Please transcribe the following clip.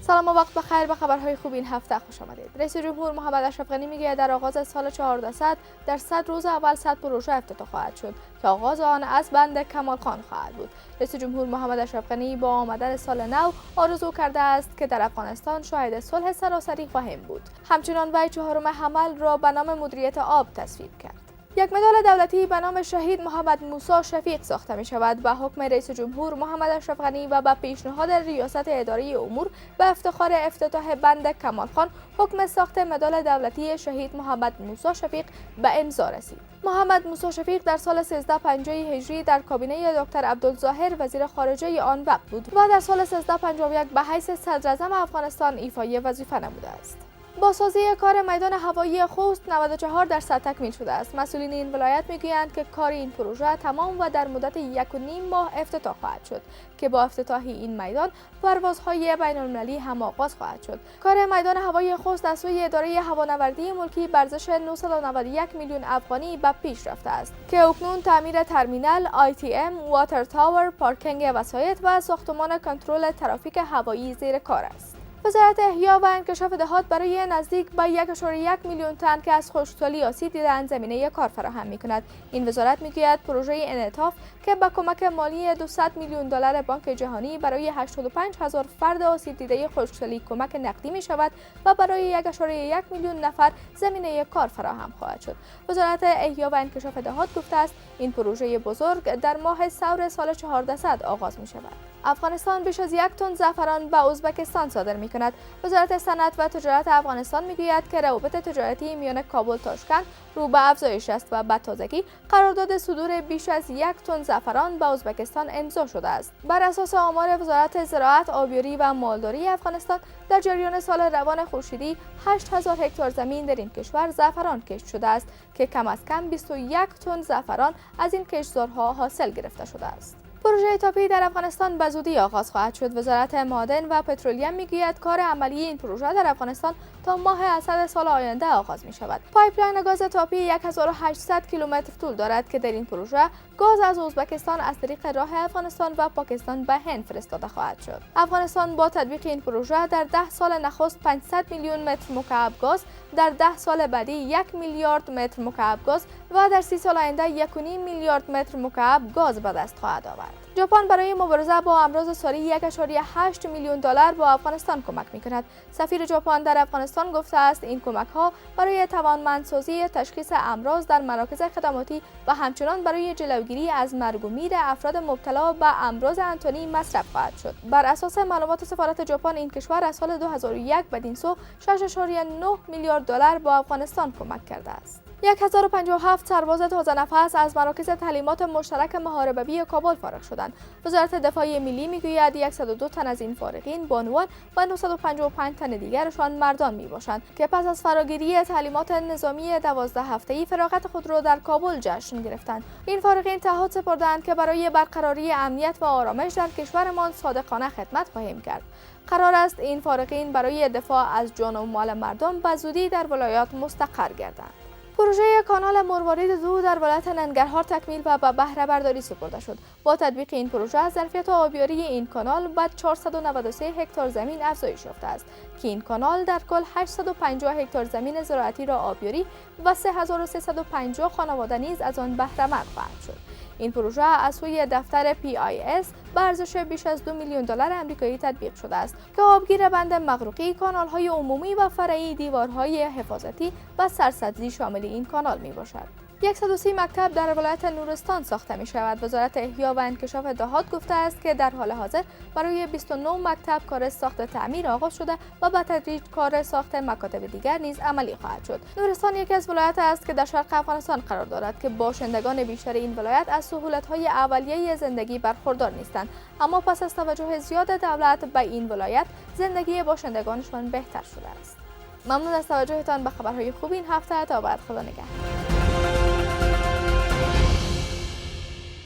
سلام و وقت بخیر. به خبرهای خوب این هفته خوش آمدید. رئیس جمهور محمد اشرف غنی میگوید در آغاز سال 1400 در 100 روز اول 100 پروژه افتتاح خواهد شد که آغاز آن از بند کمال خان خواهد بود. رئیس جمهور محمد اشرف غنی با آمدن سال نو آرزو کرده است که در افغانستان شاهد صلح سراسری خواهیم بود. همچنین وی چهارم حمل را به نام مدیریت آب تصویب کرد. یک مدال دولتی به نام شهید محمد موسی شفیق ساخته می شود به حکم رئیس جمهور محمد اشرف غنی و به پیشنهاد ریاست اداره امور به افتخار افتتاح بند کمال خان. حکم ساخت مدال دولتی شهید محمد موسی شفیق به امضا رسید. محمد موسی شفیق در سال 1350 هجری در کابینه دکتر عبدالظاهر وزیر خارجه آن وقت بود و در سال 1351 به حیث صدر اعظم افغانستان ایفای وظیفه نموده است. بازسازی کار میدان هوایی خوست 94% تکمیل شده است. مسئولین این ولایت میگویند که کار این پروژه تمام و در مدت 1.5 ماه افتتاح خواهد شد که با افتتاح این میدان پروازهای بین المللی هم آغاز خواهد شد. کار میدان هوایی خوست از سوی اداره هوانوردی ملکی به ارزش 991 میلیون افغانی به پیش رفته است که اکنون تعمیر ترمینال، ITM، واتر تاور، پارکینگ وسایط و ساختمان کنترل ترافیک هوایی زیر کار است. وزارت احیا و انکشاف دهات برای نزدیک به 1.1 میلیون تن که از خشکسالی آسیب دیده‌اند زمینه کار فراهم می‌کند. این وزارت می‌گوید پروژه انعطاف که با کمک مالی 200 میلیون دلار بانک جهانی برای 85,000 فرد آسیب دیده خشکسالی کمک نقدی می‌شود و برای 1.1 میلیون نفر زمینه کار فراهم خواهد شد. وزارت احیا و انکشاف دهات گفته است این پروژه بزرگ در ماه ثور سال 1400 آغاز می‌شود. افغانستان بیش از 1 تن زعفران به ازبکستان صادر می‌کند. وزارت صنعت و تجارت افغانستان می‌گوید که روابط تجارتی میان کابل تاشکند رو به افزایش است و به تازگی قرارداد صدور بیش از 1 تن زعفران به ازبکستان امضا شده است. بر اساس آمار وزارت زراعت، آبیاری و مالداری افغانستان در جریان سال روان خورشیدی 8000 هکتار زمین در این کشور زعفران کشت شده است که کم از کم 21 تن زعفران از این کشتزارها حاصل گرفته شده است. پروژه تاپی در افغانستان به زودی آغاز خواهد شد. وزارت معادن و پترولیم میگوید کار عملی این پروژه در افغانستان تا ماه اسد سال آینده آغاز می شود. پایپلاین گاز تاپی 1800 کیلومتر طول دارد که در این پروژه گاز از ازبکستان از طریق راه افغانستان و پاکستان به هند فرستاده خواهد شد. افغانستان با تطبیق این پروژه در 10 سال نخست 500 میلیون متر مکعب گاز، در 10 سال بعدی 1 میلیارد متر مکعب گاز و در 30 سال آینده 1.5 میلیارد متر مکعب گاز به دست خواهد آورد. ژاپن برای مبارزه با امراض ساری 1.8 میلیون دلار با افغانستان کمک می‌کند. سفیر ژاپن در افغانستان گفته است این کمک‌ها برای توانمندسازی تشخیص امراض در مراکز خدماتی و همچنین برای جلوگیری از مرگ و میر افراد مبتلا به امراض انتونی مصرف خواهد شد. بر اساس معلومات سفارت ژاپن این کشور از سال 2001 بدین سو 6.9 میلیارد دلار با افغانستان کمک کرده است. 1057 سرباز تازه نفس از مراکز تعلیمات مشترک محاربوی کابل فارغ شدند. وزارت دفاع ملی میگوید 102 تن از این فارغین بانوان و 955 تن دیگرشان مردان میباشند که پس از فراگیری تعلیمات نظامی 12 هفته‌ای فراغت خود را در کابل جشن گرفتند. این فارغین تعهد سپردند که برای برقراری امنیت و آرامش در کشورمان صادقانه خدمت خواهیم کرد. قرار است این فارغین برای دفاع از جان و مال مردم به زودی در ولایات مستقر گردند. پروژه کانال مروارید 2 در ولایت ننگرهار تکمیل و به بهره برداری سپرده شد. با تطبیق این پروژه ظرفیت آبیاری این کانال به 493 هکتار زمین افزایش یافته است که این کانال در کل 850 هکتار زمین زراعتی را آبیاری و 3350 خانواده نیز از آن بهره مند خواهد شد. این پروژه از سوی دفتر PIS به ارزش بیش از 2 میلیون دلار آمریکایی تطبیق شده است که آبگیر بند مغرقی، کانال‌های عمومی و فرعی، دیوارهای حفاظتی و سرسبزی شامل این کانال میباشد. 130 مکتب در ولایت نورستان ساخته می شود. وزارت احیا و انکشاف دهات گفته است که در حال حاضر برای 29 مکتب کار ساخت تعمیر آغاز شده و به تدریج کار ساخت مکاتب دیگر نیز عملی خواهد شد. نورستان یکی از ولایات است که در شرق افغانستان قرار دارد که باشندگان بیشتر این ولایت از سهولت‌های اولیه زندگی برخوردار نیستند، اما پس از توجه زیاد دولت به این ولایت زندگی باشندگانشان بهتر شده است. ممنون از توجهتان به خبرهای خوب این هفته. تا بعد، خدا نگهدار.